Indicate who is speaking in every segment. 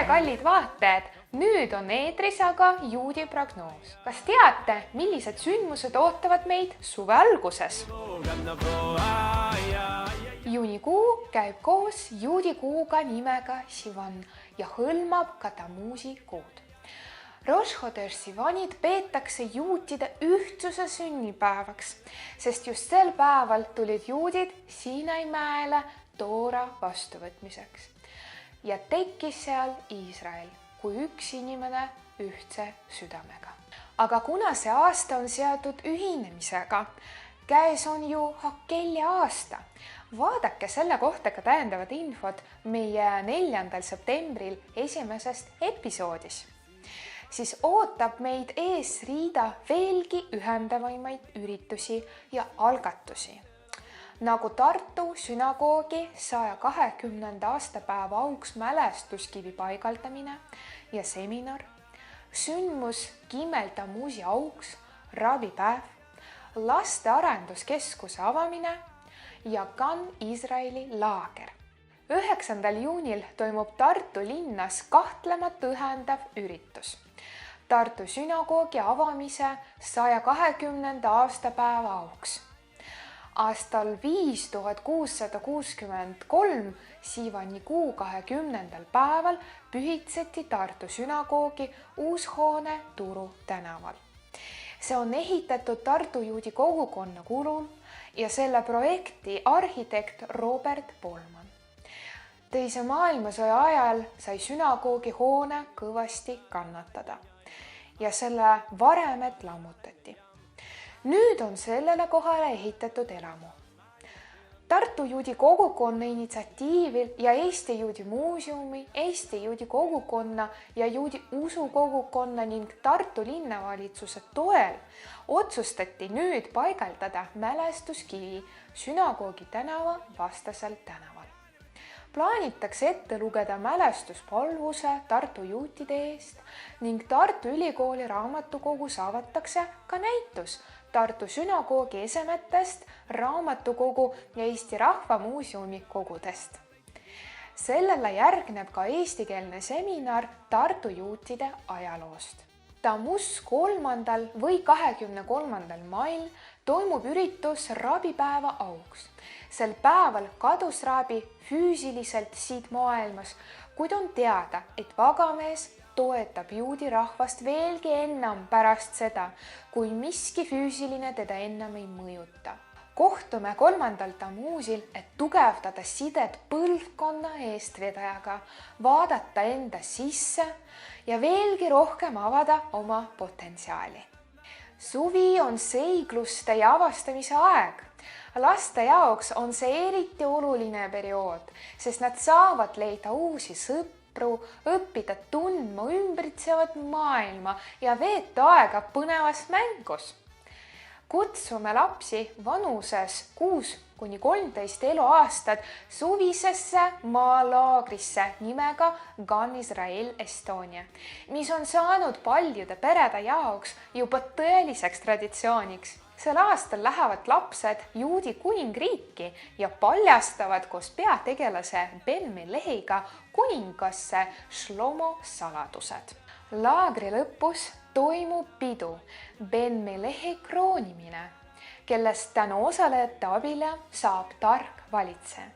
Speaker 1: kallid vaatajad, nüüd on eetris aga juudi prognoos. Kas teate, millised sündmused ootavad meid suve alguses? Juunikuu käib koos juudikuuga nimega Sivan ja hõlmab ka Tamuzi kuud. Rosh Chodesh Sivanit peetakse juutide ühtsuse sünnipäevaks, sest just sel päeval tulid juudid Siinai mäele Toora vastuvõtmiseks. Ja tekkis seal Iisrael kui üks inimene ühtse südamega. Aga kuna see aasta on seotud ühinemisega, käes on ju Hakelli aasta. Vaadake selle kohta ka täiendavat infot meie 4. septembril esimesest episoodis. Siis ootab meid ees riida veelgi ühendavaimaid üritusi ja algatusi. Nagu Tartu sünagoogi 120. aastapäeva auks mälestuskivi paigaldamine ja seminar, sündmus Gimel Tamuzi auks, ravipäev, laste arenduskeskuse avamine ja Gan Iisraeli laager. 9. juunil toimub Tartu linnas kahtlemata ühendav üritus. Tartu sünagoogi avamise 120. aastapäeva auks. Aastal 5663 Siivanikuu 20. päeval pühitseti Tartu sünagoogi uus hoone Turu tänaval. See on ehitatud Tartu juudi kogukonna kulul ja selle projekti arhitekt Robert Polman. Teise maailmasõja ajal sai sünagoogi hoone kõvasti kannatada ja selle varemed lammutati. Nüüd on sellele kohale ehitatud elamu. Tartu juudi kogukonna initsiatiivil ja Eesti Juudi Muuseumi, Eesti Juudi kogukonna ja juudi usukogukonna ning Tartu linnavalitsuse toel otsustati nüüd paigaldada mälestuskivi sünagoogi tänava vastasel tänaval. Plaanitakse ette lugeda mälestuspalvuse Tartu juutide eest ning Tartu Ülikooli raamatukogus avatakse ka näitus Tartu sünagoogi esemetest, raamatukogu ja Eesti Rahva Muuseumi kogudest. Sellele järgneb ka eestikeelne seminar Tartu juutide ajaloost. Tamuz 3. või 23. mail toimub üritus rabipäeva auks. Sel päeval kadus rabi füüsiliselt siit maailmas, kuid on teada, et vagamees toetab juudi rahvast veelgi enam pärast seda, kui miski füüsiline teda enam ei mõjuta. Kohtume 3. Tamuzil, et tugevdada sidet põlvkonna eestvedajaga, vaadata enda sisse ja veelgi rohkem avada oma potentsiaali. Suvi on seigluste ja avastamise aeg. Laste jaoks on see eriti oluline periood, sest nad saavad leida uusi sõpru, õppida tundma ümbritsevat maailma ja veeta aega põnevas mängus. Kutsume lapsi vanuses 6–13 eluaastad suvisesse maalaagrisse nimega Gan Israel Estonia, mis on saanud paljude perede jaoks juba tõeliseks traditsiooniks. Sel aastal lähevad lapsed juudi kuningriiki ja paljastavad koos peategelase Ben Melehiga kuningasse Shlomo saladused. Laagri lõpus toimub pidu Ben Melehi kroonimine, kellest tänu osalejate abile saab tark valitseja.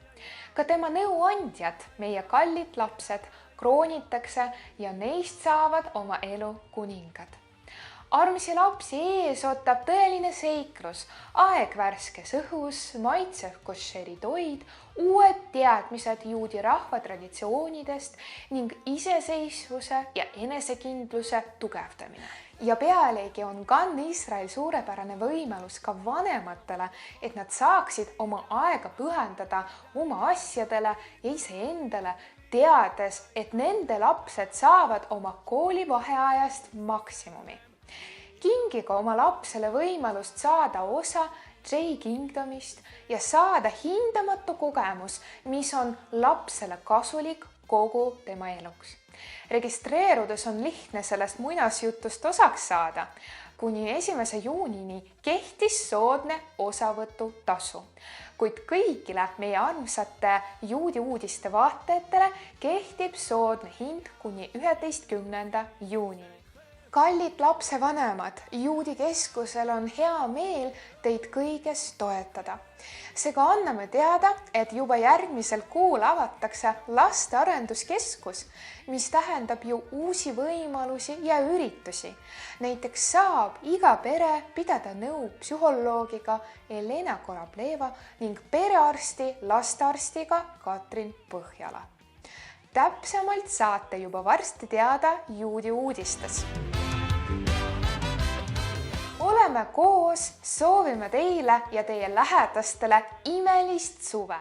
Speaker 1: Ka tema nõuandjad, meie kallid lapsed, kroonitakse ja neist saavad oma elu kuningad. Armsi lapsi ees ootab tõeline seiklus, aeg värskes õhus, maitsev koššeri toid, uued teadmised juudi rahva traditsioonidest ning iseseisvuse ja enesekindluse tugevdamine. Ja pealegi on Gan Iisrael suurepärane võimalus ka vanematele, et nad saaksid oma aega pühendada oma asjadele ja iseendale, teades, et nende lapsed saavad oma koolivaheajast maksimumi. Kingiga oma lapsele võimalust saada osa J-Kingdomist ja saada hindamatu kogemus, mis on lapsele kasulik kogu tema eluks. Registreerudes on lihtne sellest muinasjutust osaks saada. kuni 1. juunini kehtis soodne osavõtutasu, kuid kõigile meie armsate Juudi uudiste vaatajatele kehtib soodne hind kuni 11. juunini. Kallid lapsevanemad, Juudi Keskusel on hea meel teid kõiges toetada. Seega anname teada, et juba järgmisel kuul avatakse laste arenduskeskus, mis tähendab ju uusi võimalusi ja üritusi. Näiteks saab iga pere pidada nõu psühholoogiga Elena Korableva ning perearsti lastearstiga Katrin Põhjala. Täpsemalt saate juba varsti teada Juudi uudistes. Oleme koos, soovime teile ja teie lähedastele imelist suve!